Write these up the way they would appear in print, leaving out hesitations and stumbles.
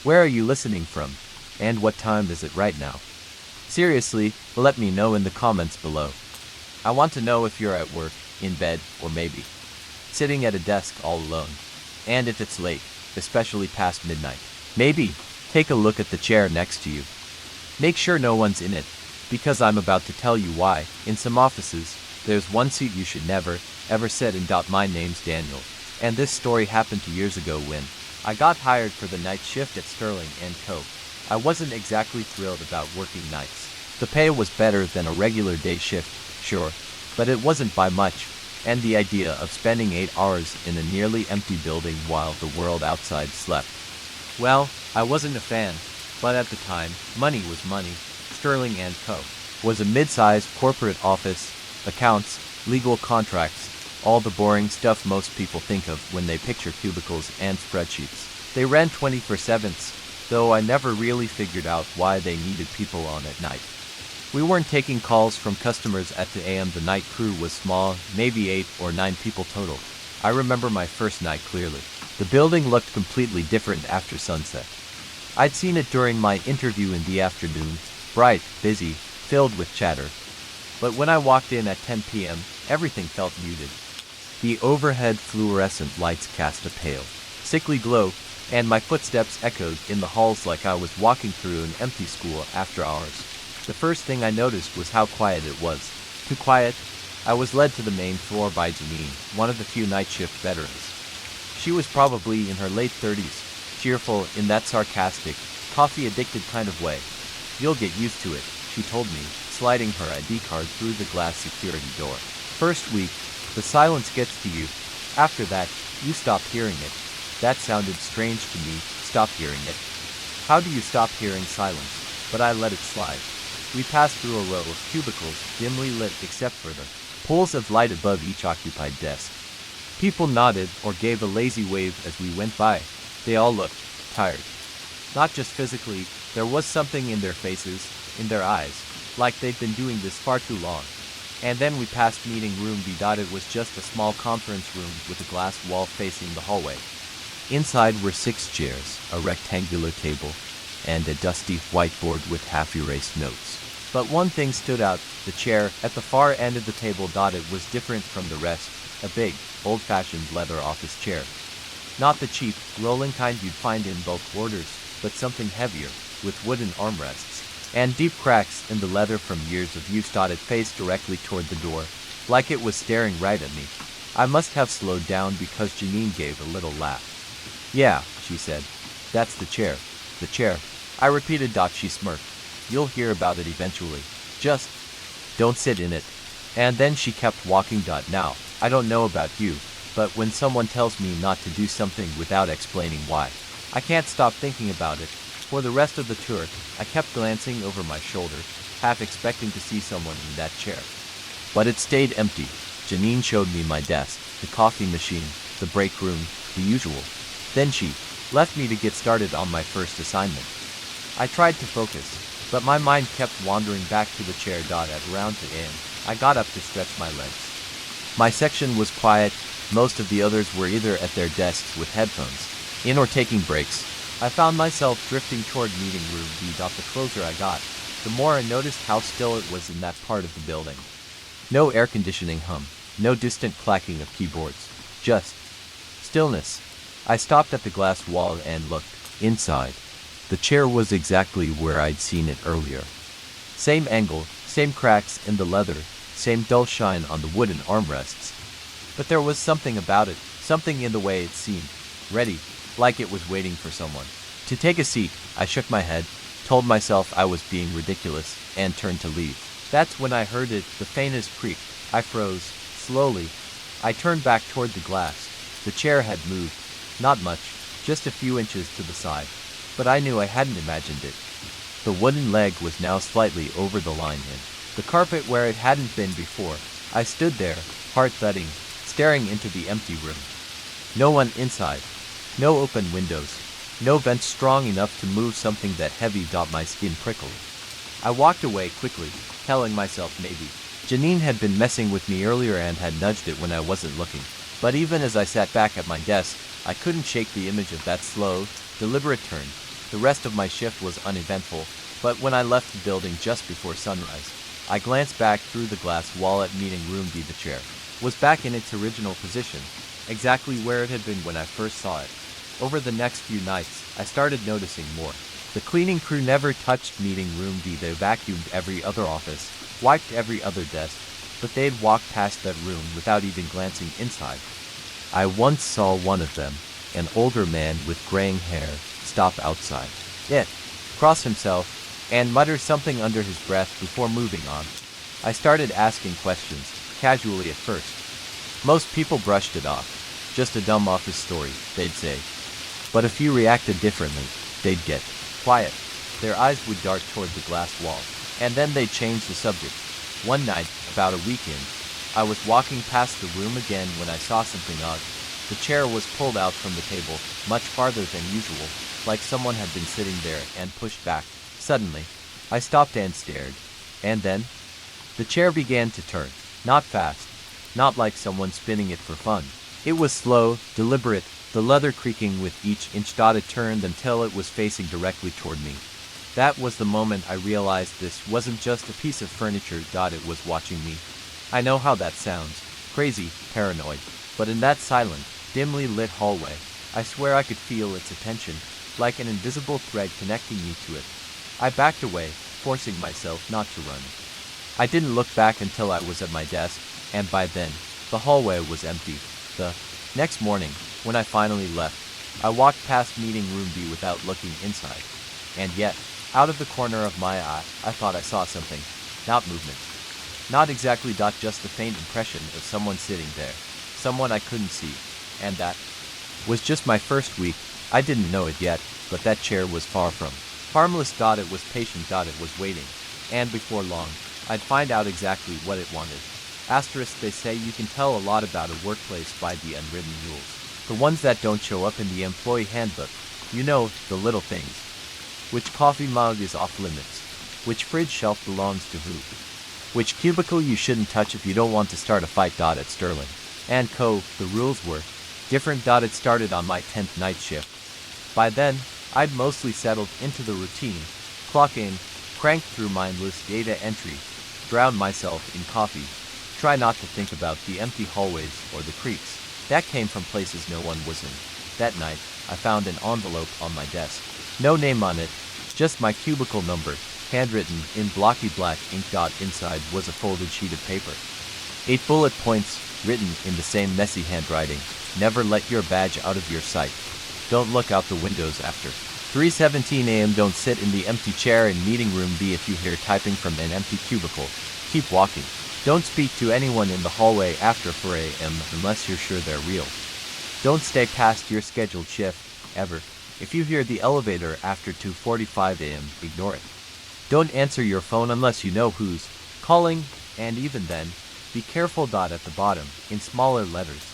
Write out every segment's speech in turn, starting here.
Where are you listening from? And what time is it right now? Seriously, let me know in the comments below. I want to know if you're at work, in bed, or maybe sitting at a desk all alone. And if it's late, especially past midnight, maybe take a look at the chair next to you. Make sure no one's in it, because I'm about to tell you why. In some offices, there's one seat you should never, ever sit in. My name's Daniel, and this story happened 2 years ago when I got hired for the night shift at Sterling & Co. I wasn't exactly thrilled about working nights. The pay was better than a regular day shift, sure, but it wasn't by much, and the idea of spending 8 hours in a nearly empty building while the world outside slept. Well, I wasn't a fan, but at the time, money was money. Sterling & Co. was a mid-sized corporate office, accounts, legal contracts, all the boring stuff most people think of when they picture cubicles and spreadsheets. They ran 24/7, though I never really figured out why they needed people on at night. We weren't taking calls from customers at the AM. The night crew was small, maybe 8 or 9 people total. I remember my first night clearly. The building looked completely different after sunset. I'd seen it during my interview in the afternoon, bright, busy, filled with chatter. But when I walked in at 10 p.m., everything felt muted. The overhead fluorescent lights cast a pale, sickly glow, and my footsteps echoed in the halls like I was walking through an empty school after hours. The first thing I noticed was how quiet it was. Too quiet. I was led to the main floor by Janine, one of the few night shift veterans. She was probably in her late 30s, cheerful in that sarcastic, coffee-addicted kind of way. "You'll get used to it," she told me, sliding her ID card through the glass security door. "First week, the silence gets to you. After that, you stop hearing it." That sounded strange to me, stop hearing it. How do you stop hearing silence? But I let it slide. We passed through a row of cubicles, dimly lit except for the pools of light above each occupied desk. People nodded or gave a lazy wave as we went by. They all looked tired. Not just physically, there was something in their faces, in their eyes, like they'd been doing this far too long. And then we passed meeting room B. It was just a small conference room with a glass wall facing the hallway. Inside were 6 chairs, a rectangular table, and a dusty whiteboard with half-erased notes. But one thing stood out, the chair at the far end of the table. It was different from the rest, a big, old-fashioned leather office chair. Not the cheap, rolling kind you'd find in bulk orders, but something heavier, with wooden armrests, and deep cracks in the leather from years of use. It faced directly toward the door, like it was staring right at me. I must have slowed down because Janine gave a little laugh. "Yeah," she said. "That's the chair." "The chair," I repeated. She smirked. "You'll hear about it eventually. Just don't sit in it." And then she kept walking. Now, I don't know about you, but when someone tells me not to do something without explaining why, I can't stop thinking about it. For the rest of the tour, I kept glancing over my shoulder, half expecting to see someone in that chair. But it stayed empty. Janine showed me my desk, the coffee machine, the break room, the usual. Then she left me to get started on my first assignment. I tried to focus, but my mind kept wandering back to the chair. At around the end, I got up to stretch my legs. My section was quiet. Most of the others were either at their desks with headphones in or taking breaks. I found myself drifting toward meeting room B. The closer I got, the more I noticed how still it was in that part of the building. No air conditioning hum, no distant clacking of keyboards, just stillness. I stopped at the glass wall and looked inside. The chair was exactly where I'd seen it earlier. Same angle, same cracks in the leather, same dull shine on the wooden armrests. But there was something about it, something in the way it seemed ready, like it was waiting for someone to take a seat. I shook my head, told myself I was being ridiculous, and turned to leave. That's when I heard it, the faintest creak. I froze. Slowly, I turned back toward the glass. The chair had moved. Not much, just a few inches to the side. But I knew I hadn't imagined it. The wooden leg was now slightly over the line in the carpet where it hadn't been before. I stood there, heart thudding, staring into the empty room. No one inside. No open windows. No vents strong enough to move something that heavy. My skin prickled. I walked away quickly, telling myself maybe Janine had been messing with me earlier and had nudged it when I wasn't looking. But even as I sat back at my desk, I couldn't shake the image of that slow, deliberate turn. The rest of my shift was uneventful, but when I left the building just before sunrise, I glanced back through the glass wall at meeting room B. The chair was back in its original position, exactly where it had been when I first saw it. Over the next few nights, I started noticing more. The cleaning crew never touched meeting room B. They vacuumed every other office, wiped every other desk, but they'd walk past that room without even glancing inside. I once saw one of them, an older man with graying hair, stop outside it, cross himself, and mutter something under his breath before moving on. I started asking questions, casually at first. Most people brushed it off. Just a dumb office story, they'd say. But a few reacted differently. They'd get quiet. Their eyes would dart toward the glass wall, and then they'd change the subject. One night, about a week in, I was walking past the room again when I saw something odd. The chair was pulled out from the table, much farther than usual, like someone had been sitting there and pushed back. Suddenly, I stopped and stared. And then, the chair began to turn. Not fast. Not like someone spinning it for fun. It was slow, deliberate, the leather creaking with each inch. It turned until it was facing directly toward me. That was the moment I realized this wasn't just a piece of furniture. It was watching me. I know how that sounds. Crazy, paranoid. But in that silent, dimly lit hallway, I swear I could feel its attention, like an invisible thread connecting me to it. I backed away, forcing myself not to run. I didn't look back until I was at my desk, and by then, the hallway was empty. The next morning, when I finally left, I walked past meeting room B without looking inside. And yet, out of the corner of my eye, I thought I saw something. Not movement. Not exactly. Just the faint impression of someone sitting there. Someone I couldn't see. And that was just my first week. I didn't know it yet, but that chair was far from harmless. It was patient. It was waiting. And before long, I'd find out exactly what it wanted. Asterisk, they say you can tell a lot about a workplace by the unwritten rules. The ones that don't show up in the employee handbook. You know, the little things. Which coffee mug is off limits? Which fridge shelf belongs to who? Which cubicle you shouldn't touch if you don't want to start a fight. At Sterling and Co., the rules were different. It started on my 10th night shift. By then, I'd mostly settled into the routine, clock in, crank through mindless data entry, drown myself in coffee, try not to think about the empty hallways or the creaks that came from places no one was in. That night, I found an envelope on my desk. No name on it, just my cubicle number, handwritten in blocky black ink. Inside was a folded sheet of paper. 8 bullet points, written in the same messy handwriting. Never let your badge out of your sight. Don't look out the windows after 3:17 a.m. Don't sit in the empty chair in meeting room B if you hear typing from an empty cubicle. Keep walking. Don't speak to anyone in the hallway after 4 a.m. unless you're sure they're real. Don't stay past your scheduled shift, ever. If you hear the elevator after 2:45 a.m., ignore it. Don't answer your phone unless you know who's calling, and even then, be careful. At the bottom, in smaller letters.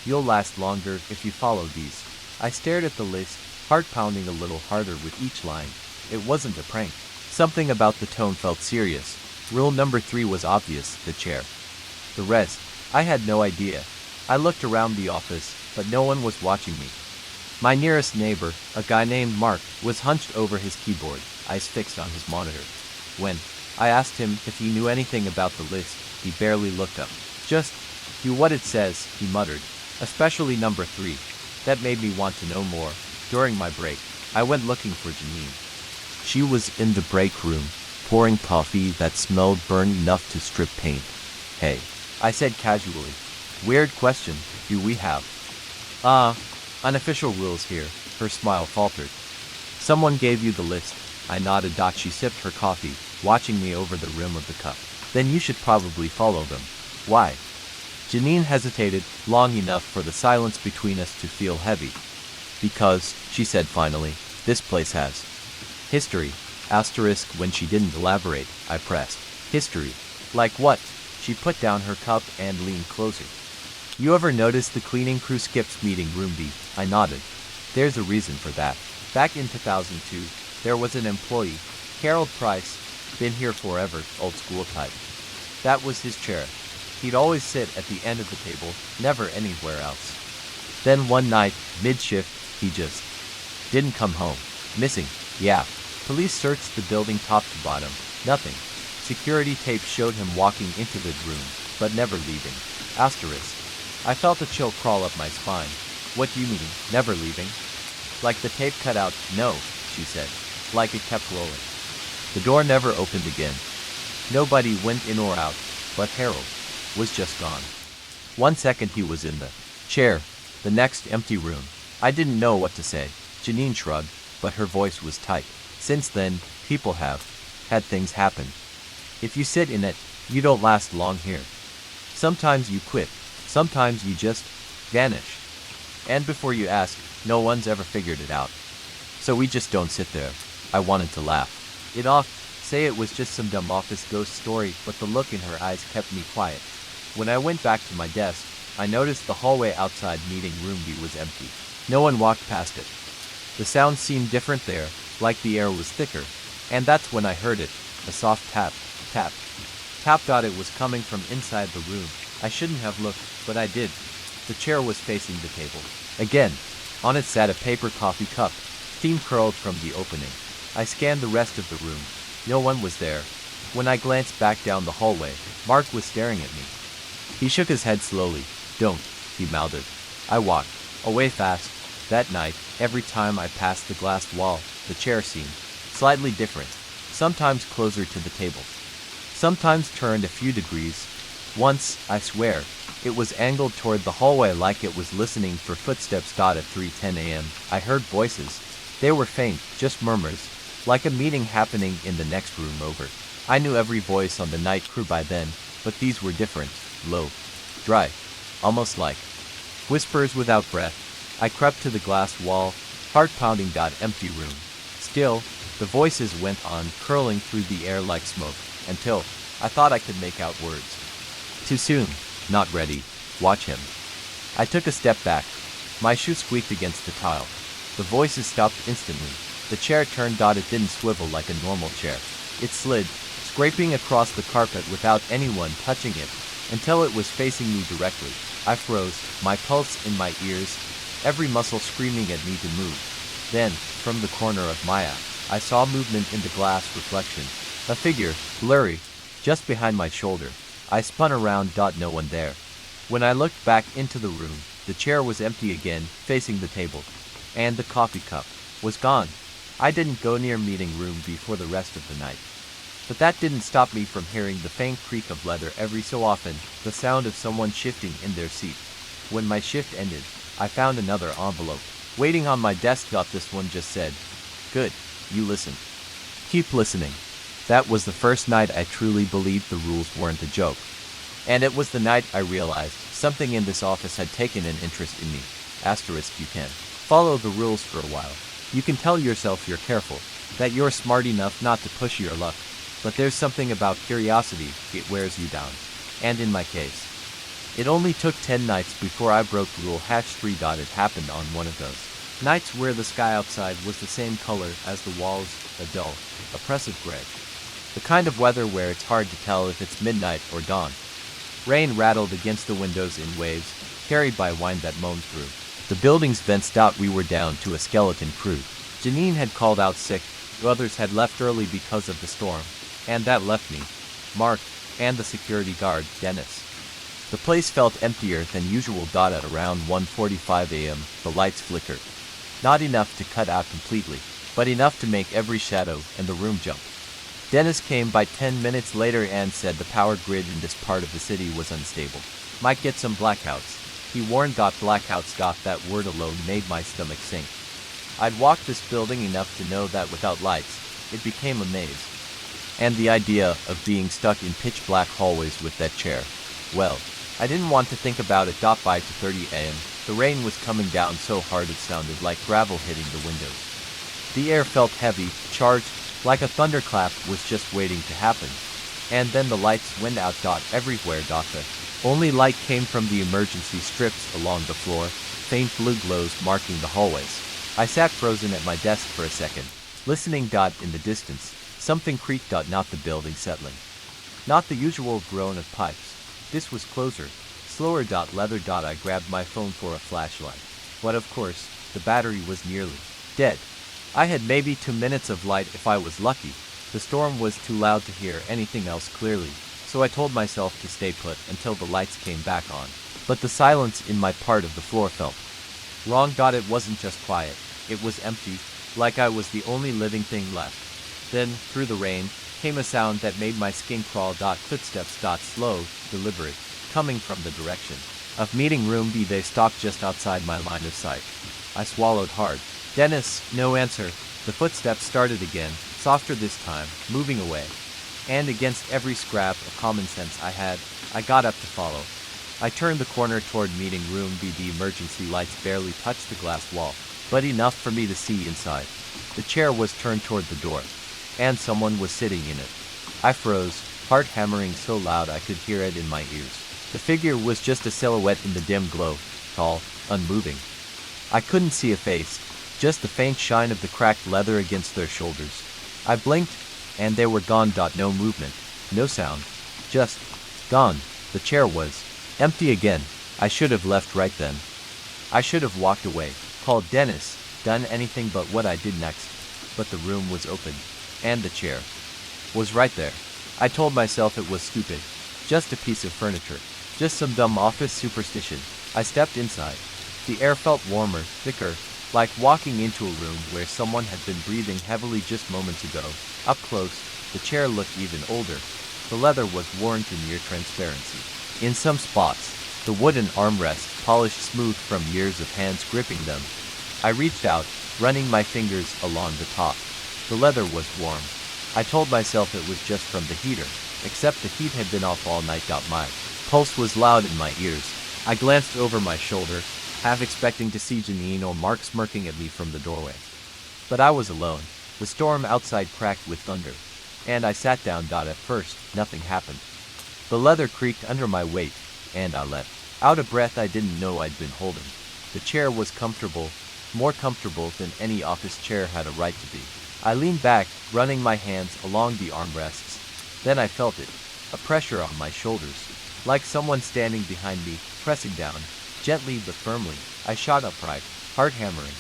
You'll last longer if you follow these. I stared at the list, heart pounding a little harder with each line. It wasn't a prank. Something about the tone felt serious. Rule number 3 was obvious, the chair. The rest, I had no idea. I looked around the office, but no one was watching me. My nearest neighbor, a guy named Mark, was hunched over his keyboard, eyes fixed on his monitor. When I asked him if he knew anything about the list, he barely looked up. Just do what it says, he muttered. Especially number 3. That made me want to know more. During my break, I went looking for Janine. She was in the break room, pouring coffee that smelled burned enough to strip paint. Hey, I said casually. Weird question, do we have? Unofficial rules here, her smile faltered. Someone gave you the list. I nodded. She sipped her coffee, watching me over the rim of the cup. Then you should probably follow them. Why? Janine hesitated long enough for the silence between us to feel heavy. Because, she said finally, this place has history. Asterisk. When she didn't elaborate, I pressed. History? Like what? She put down her cup and leaned closer. You ever notice the cleaning crew skips meeting room B? I nodded. There's a reason for that. Back in 2002, there was an employee, Harold Price, been here forever, old school type. That was his chair. He'd always sit at the end of the table, never anywhere else. Then one night, mid-shift, he just didn't come home. Missing. Yeah. Police searched the building top to bottom. Nothing. Security tape showed him walking into the room, but never leaving. Asterisk. I felt a chill crawl up my spine. What do you mean, never leaving? Like the tape cut out. No, she said. Like it kept rolling. The door never opened again. Nobody went in or out, but Harold was just gone. 1 second he was in the chair, the next empty room. I didn't know what to say. Janine shrugged, but her voice was tight. Since then, people have had things happen. If you sit in it, you don't last long here. Sometimes you quit. Sometimes you just vanish. And before you ask, no one's ever figured it out. So we just don't sit there. I wanted to laugh it off, say it was just some dumb office ghost story, but the look in her eyes kept me quiet. When I went back to my desk, I noticed the hallway outside meeting room B was empty. No one walked past it. The sound seemed different there, like the air was thicker, and that's when I heard it, a soft tap, tap. Tap. It was coming from inside the room. I shouldn't have looked, but I did. The chair was facing the table. Again, on it sat a paper coffee cup, steam curled from the opening. I scanned the rest of the room. No one was there. When I glanced back down the hallway, Mark was staring at me. He shook his head slowly. Don't, he mouthed. I walked away fast. That night, every time I passed the glass wall, the chair seemed slightly different, sometimes closer to the table, sometimes turned a few degrees. Once, I swear, it was angled toward the hallway like it was listening for footsteps. At 3:10 a.m., I heard voices. They were faint, just murmurs, like a meeting happening in the next room over. I knew every voice on the night crew by then, but these were different, low, dry, almost like whispers without breath. I crept to the glass wall, heart pounding. Empty room. Still, the voices went on, curling through the air like smoke, until I thought I could make out words. Too soon. Not ready. Watch him. I took a step back. My shoe squeaked against the tile. The voices stopped instantly. The chair turned. It didn't swivel like a normal chair. It slid, scraping across the carpet without anyone touching it, until it was facing me directly. I froze, my pulse in my ears, every muscle screaming at me to move. Then, from the corner of my eye, I saw movement in the glass reflection. A figure, blurry, just behind my shoulder. I spun around. No one there. When I looked back into the room, the chair was empty again, facing the table. And the coffee cup was gone. I didn't go near meeting room B for the rest of the night. But that didn't stop me from hearing the faint creak of leather every so often, the sound of someone shifting in their seat. When my shift ended, I found another envelope waiting on my desk. This one just said, "Good, you listen. Keep listening." That was the first night I truly believed the rules weren't a joke. And it was the night I realized something in this office had taken an interest in me. Asterisk. You can follow the rules for a while. You can tell yourself you're careful, that you're smart enough not to push your luck. But there's something about curiosity, it wears you down. And in my case, it only took 10 nights before I broke rule #3. It happened on one of those nights where the sky outside was the same color as the walls, a dull, oppressive gray. The kind of weather where it's hard to tell if it's midnight or dawn. Rain rattled against the windows in waves, carried by wind that moaned through the building's vents. We were down to a skeleton crew. Janine had called out sick, others had left early because of the storm, and that left me, Mark, and the security guard, Dennis. The place felt emptier than usual. At around 1:45 a.m., the lights flickered. Not enough to cut out completely, but enough to make every shadow in the room jump. Dennis came by 10 minutes later and said the power grid in this part of the city was unstable. Might get some blackouts. He warned. Blackouts. That word alone made my stomach sink. I'd walked this building enough to know that without lights, it became a maze. And the idea of being stuck in pitch black hallways with that chair, well, I didn't want to think about it. By 2:30 a.m., the rain was coming down so hard it sounded like gravel hitting the windows. The air felt heavy, charged, like a thunderclap was just waiting to happen. And then the lights went out. Everywhere. The only light came from the emergency strips along the floor, faint blue glows marking the hallways. I sat frozen at my desk for a second, listening. In the distance, something creaked. Not the building settling. Not the usual groan of pipes. This was closer, slower. Leather. I grabbed my phone for a flashlight. But of course, the battery was nearly dead. I had maybe 2 minutes of light if I was lucky. The storm was too loud to hear anything else clearly, so I told myself to stay put until the lights came back on. But the silence in my part of the floor felt wrong. It wasn't just quiet, it was empty, like I was the only living thing left. Then, through the rain, came a sound that made my skin crawl. Footsteps. Slow, deliberate, coming from the direction of meeting room B. They stopped just outside my line of sight. I swallowed hard. Dennis, no answer. The footsteps started again, softer this time, moving away. And against every scrap of common sense I had, I got up to follow. I turned the corner toward meeting room B. The emergency lights barely touched the glass wall, but enough for me to see inside. The chair was turned toward the door, and someone was sitting in it. I froze, heart hammering so loud I could hear it in my ears. The figure was just a silhouette in the dim glow, tall, unmoving. I couldn't see a face, just the faint shine of the cracked leather against their shoulders. I blinked, and they were gone. No movement, no sound, just gone. The chair was empty again. I should have left right then. I should have walked away, called Dennis, done anything but what I did next. But the room was open, and the chair was right there. I told myself it was stupid, just a piece of furniture, just some dumb office superstition. I stepped inside. The air felt warmer, thicker, like walking into a room where someone had been breathing heavily just moments ago. Up close, the chair looked even older. The leather was worn to near transparency. In some spots, the wooden armrests polished smooth from years of hands gripping them. I reached out, running my fingers along the top. The leather was warm. I told myself it was just from the heater, except the heat had been off all night. My pulse was loud in my ears. I glanced over my shoulder, half expecting to see Janine or Mark smirking at me from the doorway. But I was alone. The storm outside cracked with thunder, and I sat down. At first, nothing happened. The leather creaked under my weight, and I let out a breath I didn't know I'd been holding. The chair was comfortable, more comfortable than any office chair had a right to be. I leaned back, running my hands along the armrests. Then I felt it, a pressure on my shoulders, like someone standing behind me, pressing down, gently but firmly. I shot upright, heart hammering,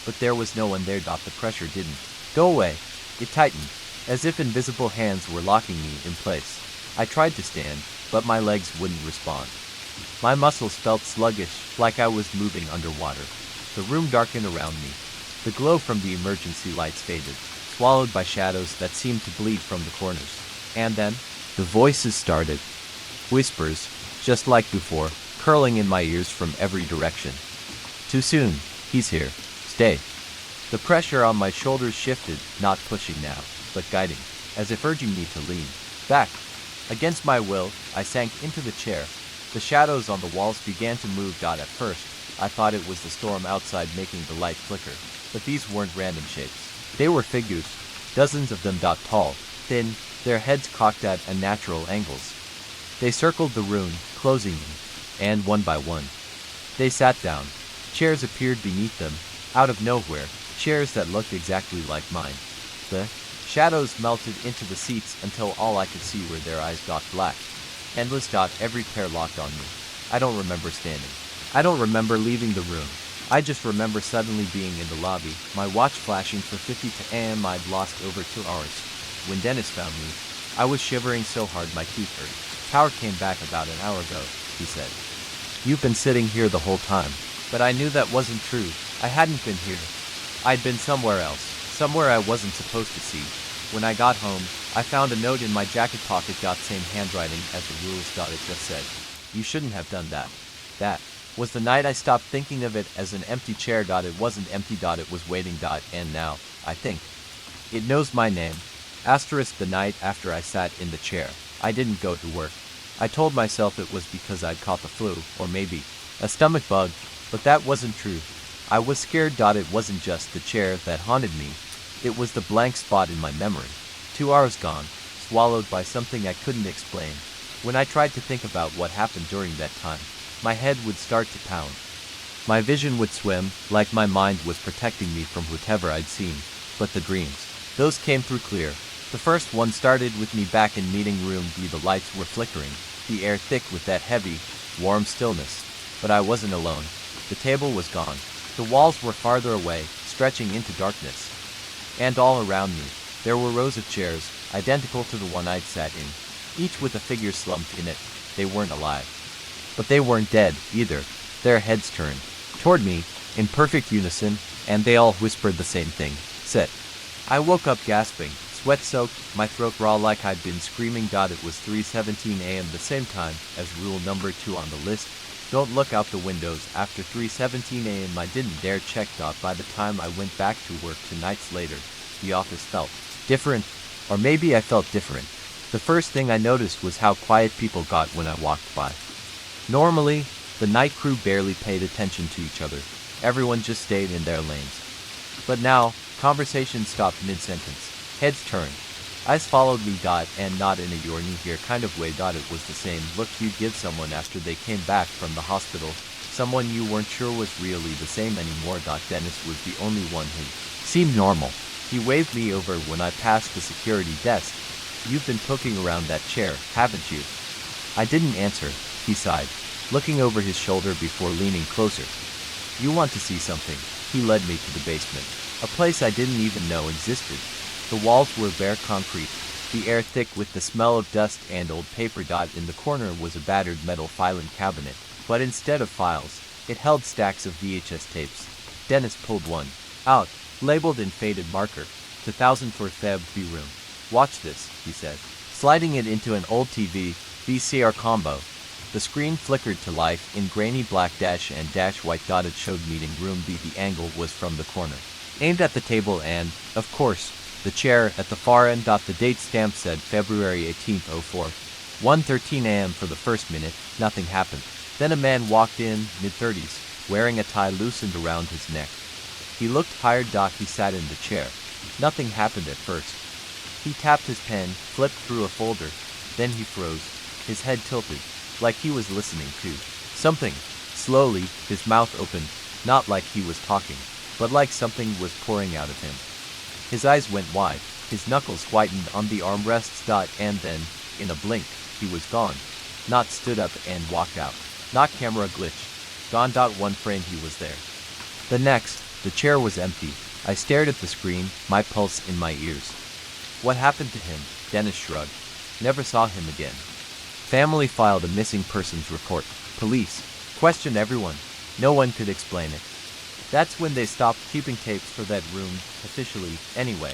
but there was no one there. The pressure didn't go away. It tightened, as if invisible hands were locking me in place. I tried to stand, but my legs wouldn't respond. My muscles felt sluggish, like I was moving underwater. The room darkened around me. The glow from the emergency lights faded, swallowed by shadows that seemed to bleed from the corners. And then, the voices started. Whispers, just like before, curling in my ears from every direction. Too soon. He's here. Stay. The pressure on my shoulders shifted, not pushing now, but guiding, as if urging me to lean back. Against my will, I sank into the chair. The shadows on the walls began to move. At first, I thought it was the storm outside making the light flicker, but these weren't random shapes. They were figures, dozens of them. Tall, thin, their heads cocked at unnatural angles. They circled the room, closing in, and one by one, they sat down. Chairs appeared beneath them, out of nowhere, chairs that looked exactly like mine. The shadows melted into the seats until all I could see were their eyes. Black. Endless. Every pair locked on me. I don't remember standing. I don't remember leaving the room. I just remember suddenly being in the lobby, my watch flashing for 50 a.m. I'd lost over 2 hours. When Dennis found me, I was shivering so hard my teeth hurt. Power came back about an hour ago, he said. You've been sitting here the whole time. But I knew that wasn't true. I hadn't been here. I'd been somewhere else, somewhere I wasn't supposed to see. When I got home, I found a note in my jacket pocket. Same handwriting as the rules. It just said, you shouldn't have done that. That was the night I stopped thinking of it as an empty chair. It wasn't empty. It was waiting. And now, I think, it knows my name. Asterisk. The night after I sat in the chair, I didn't go to work. I told myself it was because I'd caught the flu, or maybe a stomach bug, but that wasn't true. I was scared. It wasn't just the chair that haunted me. It was the blank spot in my memory. 2 hours gone, swallowed by something I couldn't explain. When I tried to think about what happened during that time, my head would start to pound. My vision would swim, like my mind was protecting me from whatever I'd seen. But the dreams, those came through clear. The first one started with me back in meeting room B. The lights were flickering, the air thick with that heavy, warm stillness. But I wasn't alone. The table was gone. The walls were farther away, stretching into darkness. And all around me, there were rows of chairs, identical to the one I'd sat in, each with a figure slumped in it. They weren't alive. But they weren't dead, either. Their heads turned toward me, in perfect unison, and they all whispered the same thing. Sit. I woke up gasping, sweat-soaked, my throat raw like I'd been screaming. It was 3:17 a.m. the same time as rule number 2 on the list. Don't look out the windows. After 3:17 a.m. I didn't dare check. By the time I went back to work 2 nights later, the office felt different, or maybe I felt different. The first thing I noticed was how quiet people got when I walked by. Normally, the night crew barely paid attention to each other. Everyone just stayed in their lanes. But now, conversation stopped mid-sentence. Heads turned. Eyes followed me. And not in a you're new here kind of way. It was the same look you'd give someone after they came back from the hospital. Someone you weren't sure was really the same anymore. Dennis was the only one who seemed normal. He waved me over when I passed the security desk. You've been poking around that chair, haven't you? I didn't answer. He sighed, looking over his shoulder before leaning closer. You want to see something? He led me to the basement, a place I didn't even know existed. The walls were bare concrete, the air thick with the smell of dust and old paper. In the corner was a battered metal filing cabinet, but instead of files, it held stacks of VHS tapes. Dennis pulled one out, labeled in faded marker, 2004 Feb B room. Watch this, he said, sliding it into an old TV, VCR combo. The screen flickered to life in grainy black and white. It showed meeting room B. The angle was from the corner, aimed at the table and, of course, the chair at the far end. The date stamp said February 18th, 04. 1:13 a.m. For the first minute, nothing happened. Then a man walked in, mid-30s, wearing a tie loosened around his neck. He looked tired. He sat in the chair. Nothing happened at first. He tapped his pen, flipped through a folder, then he froze, his head tilted, like he was listening to something. Slowly, his mouth opened, not like he was talking, but like something was pouring out of him. His eyes went wide, his knuckles whitened on the armrests. And then, in a blink, he was gone. Not stood up and walked out. Not camera glitch. Gone. One frame he was there. The next, the chair was empty. I stared at the screen, my pulse in my ears. What happened to him? Dennis shrugged. Never saw him again. Family filed a missing persons report. Police questioned everyone. No one could explain it. That's when they stopped keeping tapes for that room, officially, anyway.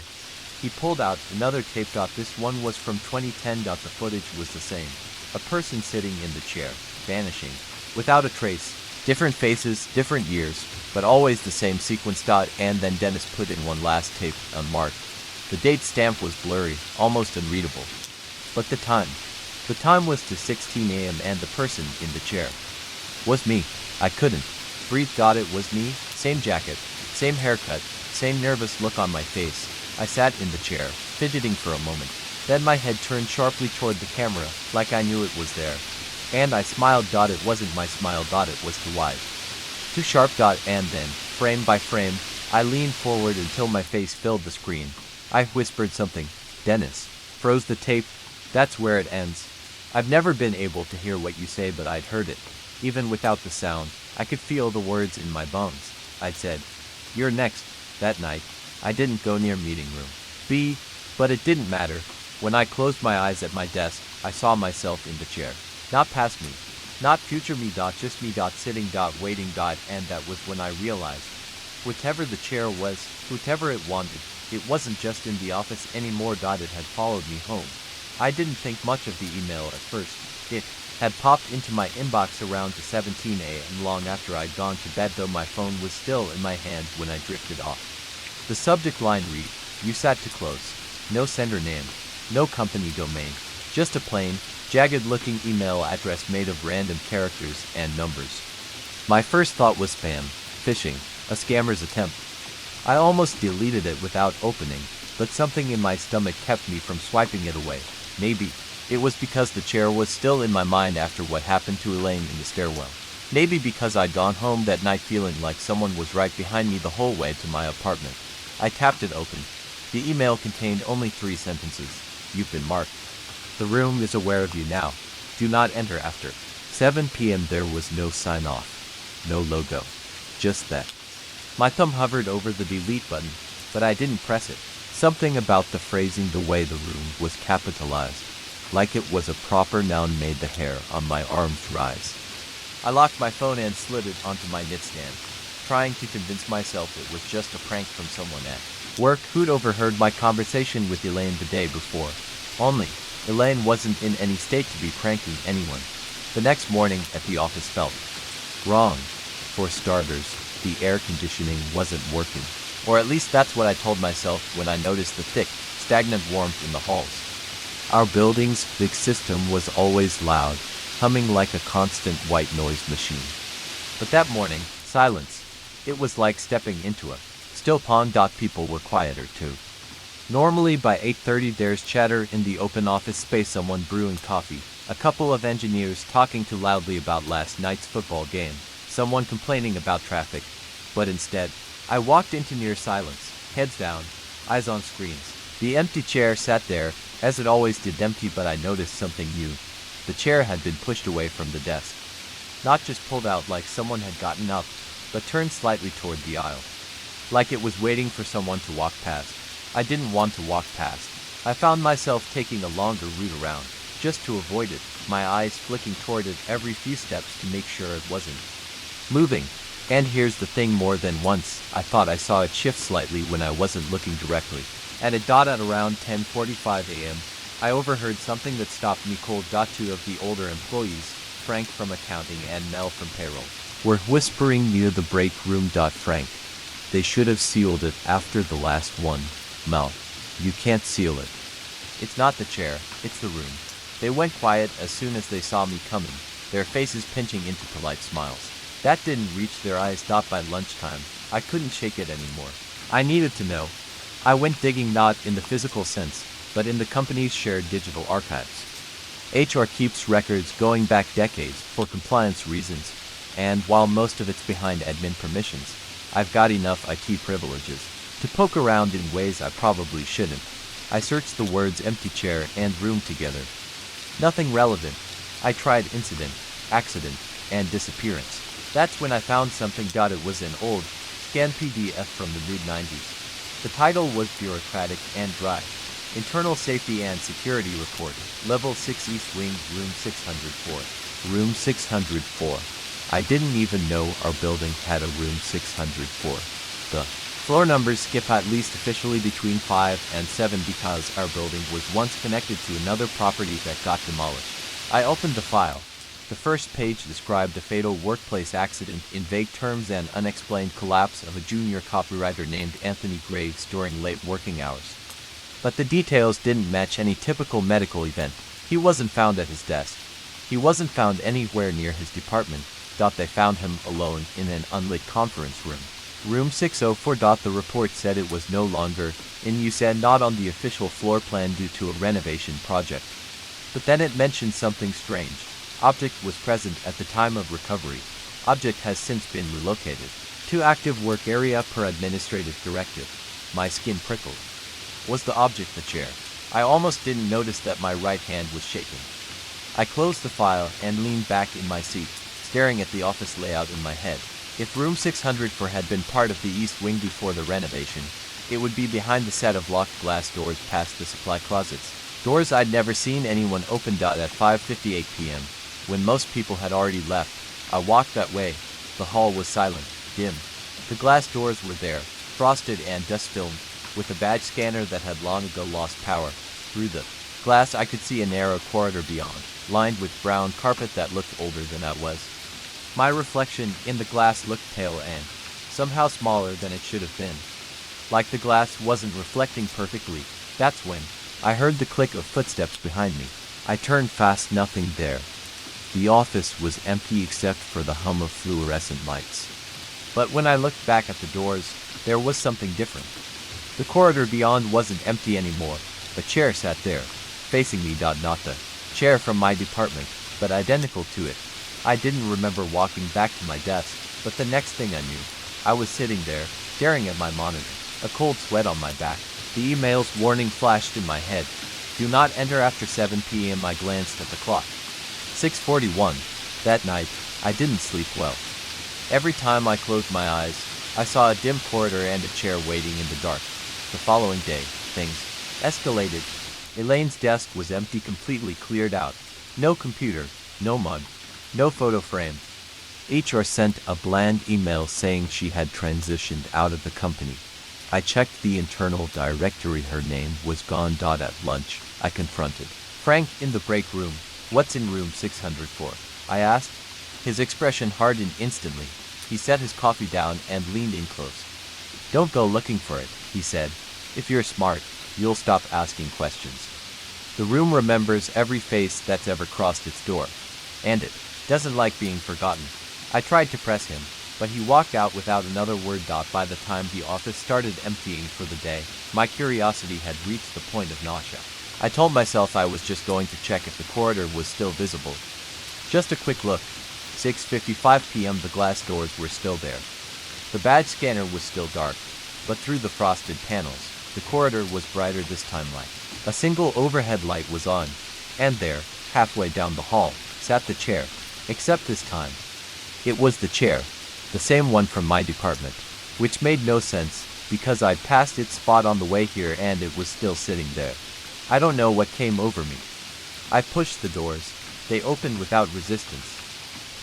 He pulled out another tape. This one was from 2010. The footage was the same. A person sitting in the chair, vanishing, without a trace. Different faces, different years, but always the same sequence. And then Dennis put in one last tape, unmarked. The date stamp was blurry, almost unreadable. But the time was 2:16 a.m. and the person in the chair was me. I couldn't breathe. It was me, same jacket, same haircut, same nervous look on my face. I sat in the chair, fidgeting for a moment. Then my head turned sharply toward the camera, like I knew it was there. And I smiled. It wasn't my smile. It was too wide, too sharp. And then, frame by frame, I leaned forward until my face filled the screen. I whispered something. Dennis froze the tape. That's where it ends. I've never been able to hear what you say, but I'd heard it. Even without the sound, I could feel the words in my bones. I'd said, "You're next." That night, I didn't go near meeting room B, but it didn't matter. When I closed my eyes at my desk, I saw myself in the chair. Not past me, not future me. Just me. Sitting. Waiting. And that was when I realized, whatever the chair was, whatever it wanted, it wasn't just in the office anymore. It had followed me home. I didn't think much of the email at first. It had popped into my inbox around 17 a.m. long after I'd gone to bed, though my phone was still in my hand when I drifted off. The subject line read, "You sat to close." No sender name, no company domain, just a plain, jagged-looking email address made of random characters and numbers. My first thought was spam, phishing, a scammer's attempt. I almost deleted it without opening, but something in my stomach kept me from swiping it away. Maybe it was because the chair was still in my mind after what happened to Elaine in the stairwell. Maybe because I'd gone home that night feeling like someone was right behind me the whole way to my apartment. I tapped it open. The email contained only 3 sentences. You've been marked. The room is aware of you now. Do not enter after 7 p.m. There was no sign-off. No logo. Just that. My thumb hovered over the delete button, but I didn't press it. Something about the phrasing, the way the room was capitalized, like it was a proper noun, made the hair on my arms rise. I locked my phone and slid it onto my nightstand, trying to convince myself it was just a prank from someone at work who'd overheard my conversation with Elaine the day before. Only, Elaine wasn't in any state to be pranking anyone. The next morning at the office felt wrong. For starters, the air conditioning wasn't working. Or at least that's what I told myself when I noticed the thick, stagnant warmth in the halls. Our building's big system was always loud, humming like a constant white noise machine. But that morning, silence. It was like stepping into a still pond. People were quieter too. Normally by 8:30 there's chatter in the open office space, someone brewing coffee, a couple of engineers talking too loudly about last night's football game, someone complaining about traffic. But instead, I walked into near silence, heads down, eyes on screens. The empty chair sat there, as it always did, empty, but I noticed something new. The chair had been pushed away from the desk. Not just pulled out like someone had gotten up, but turned slightly toward the aisle. Like it was waiting for someone to walk past. I didn't want to walk past. I found myself taking a longer route around, just to avoid it, my eyes flicking toward it every few steps to make sure it wasn't moving. And here's the thing, more than once, I thought I saw it shift slightly when I wasn't looking directly. At around 10:45 a.m., I overheard something that stopped me cold. Two of the older employees, Frank from accounting and Mel from payroll, were whispering near the break room. Frank, they should have sealed it after the last one. Mel, you can't seal it. It's not the chair, it's the room. They went quiet as soon as they saw me coming, their faces pinching into polite smiles. That didn't reach their eyes. By lunchtime, I couldn't shake it anymore. I needed to know. I went digging, not in the physical sense, but in the company's shared digital archives. HR keeps records going back decades for compliance reasons, and while most of it's behind admin permissions, I've got enough IT privileges to poke around in ways I probably shouldn't. I searched the words empty chair and room together. Nothing relevant. I tried incident, accident, and disappearance. That's when I found something. It was an old, scanned PDF from the mid-90s. The title was bureaucratic and dry. Internal Safety and Security Report, Level 6 East Wing, Room 604. Room 604. I didn't even know our building had a Room 604. The floor numbers skip at least officially between 5 and 7 because our building was once connected to another property that got demolished. I opened the file. The first page described a fatal workplace accident in vague terms and unexplained collapse of a junior copywriter named Anthony Graves during late working hours. But the details didn't match any typical medical event. He wasn't found at his desk. He wasn't found anywhere near his department. They found him alone in an unlit conference room. Room 604. The report said it was no longer in use and not on the official floor plan due to a renovation project. But then it mentioned something strange. Object was present at the time of recovery. Object has since been relocated to active work area per administrative directive. My skin prickled. Was the object the chair? I almost didn't notice that my right hand was shaking. I closed the file and leaned back in my seat, staring at the office layout in my head. If Room 604 had been part of the East Wing before the renovation, it would be behind the set of locked glass doors past the supply closets. Doors I'd never seen anyone open. At 5:58 p.m., when most people had already left, I walked that way. The hall was silent, dim. The glass doors were there, frosted and dust-filled, with a badge scanner that had long ago lost power. Through the glass I could see a narrow corridor beyond, lined with brown carpet that looked older than I was. My reflection in the glass looked pale and somehow smaller than it should have been. Like the glass wasn't reflecting perfectly. That's when I heard the click of footsteps behind me. I turned fast. Nothing there. The office was empty except for the hum of fluorescent lights. But when I looked back at the doors, there was something different. The corridor beyond wasn't empty anymore. A chair sat there, facing me. Not the chair from my department, but identical to it. I didn't remember walking back to my desk, but the next thing I knew, I was sitting there, staring at my monitor, a cold sweat on my back. The email's warning flashed in my head. Do not enter after 7 p.m. I glanced at the clock. 6:41. That night, I didn't sleep well. Every time I closed my eyes, I saw a dim corridor and a chair waiting in the dark. The following day, things escalated. Elaine's desk was empty, completely cleared out. No computer, no mug, no photo frame. HR sent a bland email saying she had transitioned out of the company. I checked the internal directory. Her name was gone. At lunch, I confronted Frank in the break room. "What's in room 604?" I asked. His expression hardened instantly. He set his coffee down and leaned in close. "Don't go looking for it," he said. "If you're smart, you'll stop asking questions. The room remembers every face that's ever crossed its door, and it doesn't like being forgotten." I tried to press him, but he walked out without another word. By the time the office started emptying for the day, my curiosity had reached the point of nausea. I told myself I was just going to check if the corridor was still visible. Just a quick look. 6:55 p.m. The glass doors were still there. The badge scanner was still dark, but through the frosted panels, the corridor was brighter this time. A single overhead light was on, and there, halfway down the hall, sat the chair, except this time. It was the chair, the same one from my department, which made no sense, because I'd passed its spot on the way here and it was still sitting there. I don't know what came over me. I pushed the doors. They opened without resistance.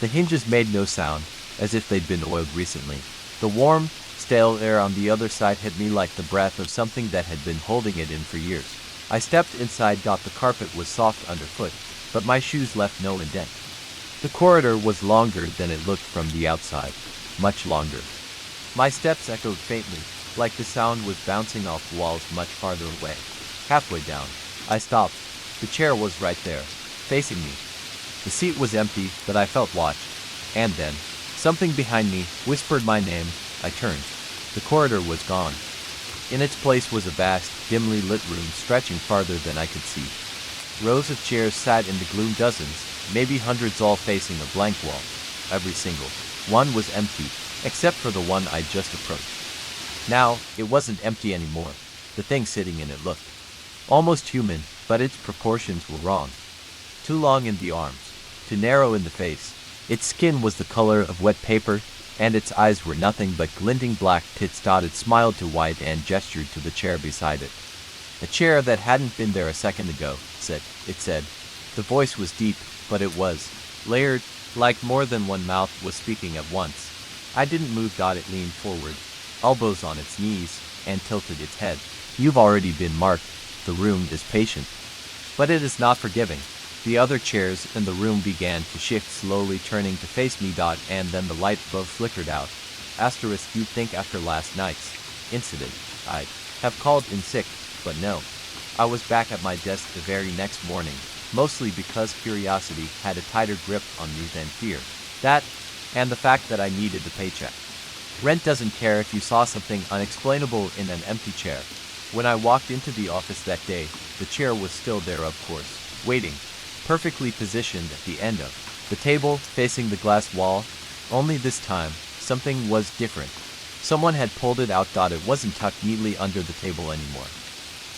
The hinges made no sound, as if they'd been oiled recently. The warm, stale air on the other side hit me like the breath of something that had been holding it in for years. I stepped inside. The carpet was soft underfoot, but my shoes left no indent. The corridor was longer than it looked from the outside, much longer. My steps echoed faintly, like the sound was bouncing off walls much farther away. Halfway down, I stopped. The chair was right there, facing me. The seat was empty, but I felt watched. And then, something behind me whispered my name. I turned. The corridor was gone. In its place was a vast, dimly lit room stretching farther than I could see. Rows of chairs sat in the gloom, dozens, maybe hundreds, all facing a blank wall. Every single one was empty, except for the one I just approached. Now, it wasn't empty anymore. The thing sitting in it looked almost human, but its proportions were wrong. Too long in the arms, too narrow in the face. Its skin was the color of wet paper, and its eyes were nothing but glinting black pits. It smiled to White and gestured to the chair beside it. A chair that hadn't been there a second ago, it said. The voice was deep, but it was layered, like more than one mouth was speaking at once. I didn't move. It leaned forward, elbows on its knees, and tilted its head. "You've already been marked. The room is patient, but it is not forgiving." The other chairs in the room began to shift, slowly turning to face me. And then the light above flickered out. You'd think after last night's incident, I'd have called in sick, but no. I was back at my desk the very next morning, mostly because curiosity had a tighter grip on me than fear. That, and the fact that I needed the paycheck. Rent doesn't care if you saw something unexplainable in an empty chair. When I walked into the office that day, the chair was still there, of course, waiting, perfectly positioned at the end of the table, facing the glass wall. Only this time, something was different. Someone had pulled it out. It wasn't tucked neatly under the table anymore.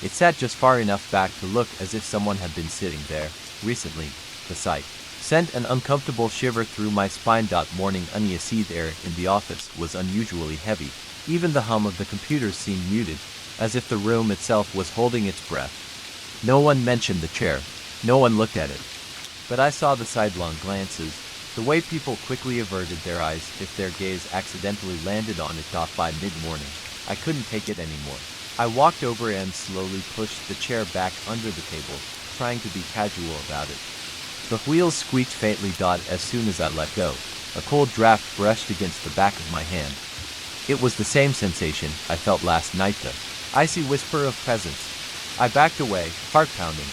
It sat just far enough back to look as if someone had been sitting there recently. The sight sent an uncomfortable shiver through my spine. Morning uneasy air in the office was unusually heavy. Even the hum of the computer seemed muted, as if the room itself was holding its breath. No one mentioned the chair. No one looked at it. But I saw the sidelong glances, the way people quickly averted their eyes if their gaze accidentally landed on it. By mid-morning, I couldn't take it anymore. I walked over and slowly pushed the chair back under the table, trying to be casual about it. The wheels squeaked faintly. As soon as I let go, a cold draft brushed against the back of my hand. It was the same sensation I felt last night, the icy whisper of presence. I backed away, heart pounding.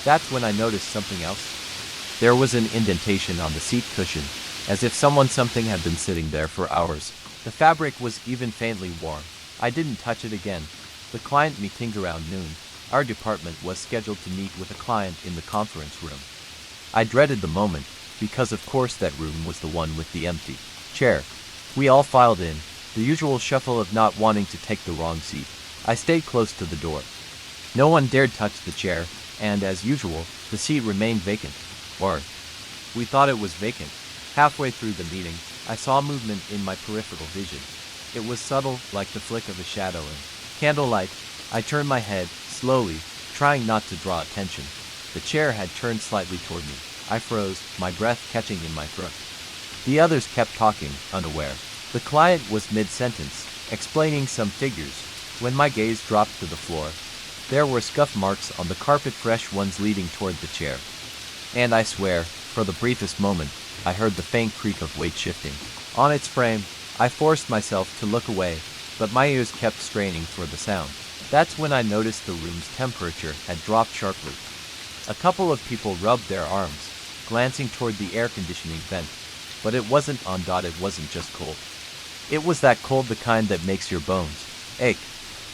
That's when I noticed something else. There was an indentation on the seat cushion, as if something had been sitting there for hours. The fabric was even faintly warm. I didn't touch it again. The client meeting around noon. Our department was scheduled to meet with a client in the conference room. I dreaded the moment, because of course that room was the one with the empty chair. We all filed in, the usual shuffle of not wanting to take the wrong seat. I stayed close to the door. No one dared touch the chair, and as usual, the seat remained vacant. Or, we thought it was vacant. Halfway through the meeting, I saw movement in my peripheral vision. It was subtle, like the flick of a shadow in candlelight. I turned my head, Slowly, trying not to draw attention, the chair had turned slightly toward me. I froze, my breath catching in my throat. The others kept talking, unaware. The client was mid-sentence, explaining some figures, when my gaze dropped to the floor. There were scuff marks on the carpet, fresh ones leading toward the chair. And I swear, for the briefest moment, I heard the faint creak of weight shifting on its frame. I forced myself to look away, but my ears kept straining for the sound. That's when I noticed the room's temperature had dropped sharply. A couple of people rubbed their arms, glancing toward the air conditioning vent. But it wasn't on. It wasn't just cold. It was that cold, the kind that makes your bones ache.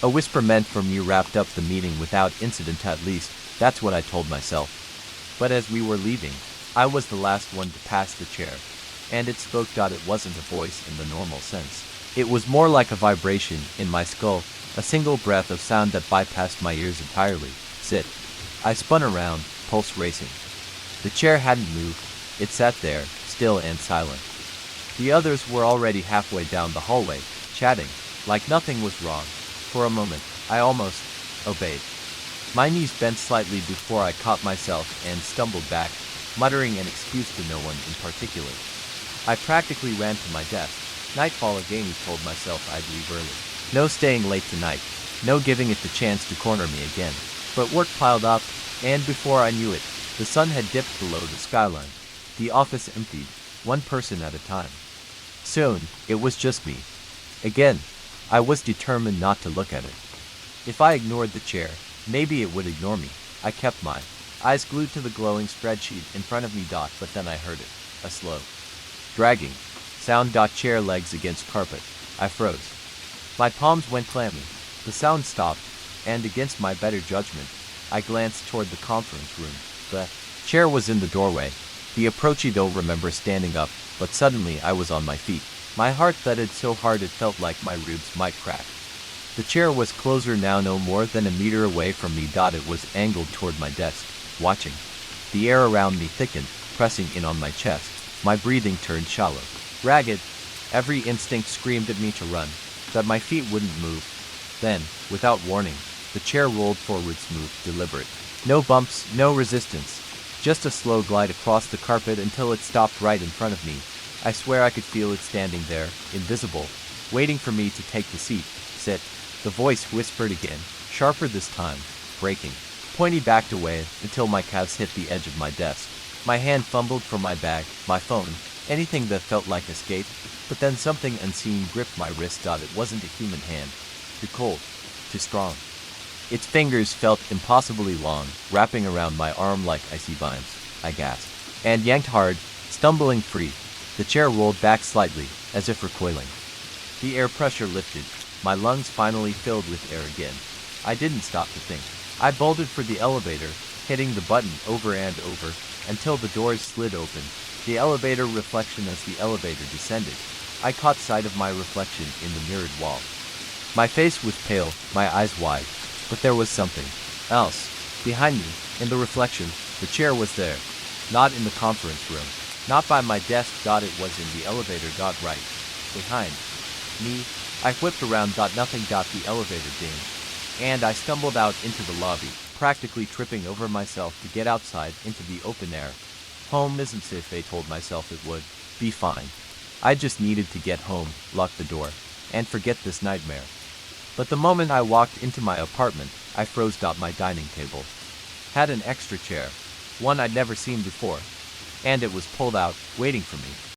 A whisper meant for me wrapped up the meeting without incident, at least that's what I told myself. But as we were leaving, I was the last one to pass the chair, and it spoke. It wasn't a voice in the normal sense. It was more like a vibration in my skull, a single breath of sound that bypassed my ears entirely. Sit. I spun around, pulse racing. The chair hadn't moved. It sat there, still and silent. The others were already halfway down the hallway, chatting, like nothing was wrong. For a moment, I almost obeyed. My knees bent slightly before I caught myself and stumbled back, muttering an excuse to no one in particular. I practically ran to my desk. Nightfall again, he told myself I'd leave early. No staying late tonight. No giving it the chance to corner me again. But work piled up, and before I knew it, the sun had dipped below the skyline. The office emptied, one person at a time. Soon, it was just me. Again, I was determined not to look at it. If I ignored the chair, maybe it would ignore me. I kept my eyes glued to the glowing spreadsheet in front of me. But then I heard it. A slow, dragging sound. Chair legs against carpet. I froze. My palms went clammy. The sound stopped, and against my better judgment, I glanced toward the conference room. The chair was in the doorway. The approach. I don't remember standing up, but suddenly I was on my feet. My heart thudded so hard it felt like my ribs might crack. The chair was closer now, no more than a meter away from me. It was angled toward my desk, watching. The air around me thickened, pressing in on my chest. My breathing turned shallow, ragged. Every instinct screamed at me to run, that my feet wouldn't move. Then, without warning, the chair rolled forward, smooth, deliberate. No bumps, no resistance. Just a slow glide across the carpet until it stopped right in front of me. I swear I could feel it standing there, invisible, waiting for me to take the seat. Sit. The voice whispered again, sharper this time, breaking. Pointy backed away until my calves hit the edge of my desk. My hand fumbled for my bag, my phone, anything that felt like escape, but then something unseen gripped my wrist. It wasn't a human hand. Too cold, too strong. Its fingers felt impossibly long, wrapping around my arm like icy vines. I gasped, and yanked hard, stumbling free. The chair rolled back slightly, as if recoiling. The air pressure lifted, my lungs finally filled with air again. I didn't stop to think. I bolted for the elevator, hitting the button over and over, until the doors slid open, the elevator reflection as the elevator descended. I caught sight of my reflection in the mirrored wall. My face was pale, my eyes wide, but there was something else. Behind me, in the reflection, the chair was there. Not in the conference room. Not by my desk. It was in the elevator. Right behind me. I whipped around. Nothing. The elevator dinged, and I stumbled out into the lobby, practically tripping over myself to get outside into the open air. Home isn't safe, I told myself it would be fine. I just needed to get home, lock the door, and forget this nightmare. But the moment I walked into my apartment, I froze. My dining table had an extra chair, one I'd never seen before, and it was pulled out, waiting for me.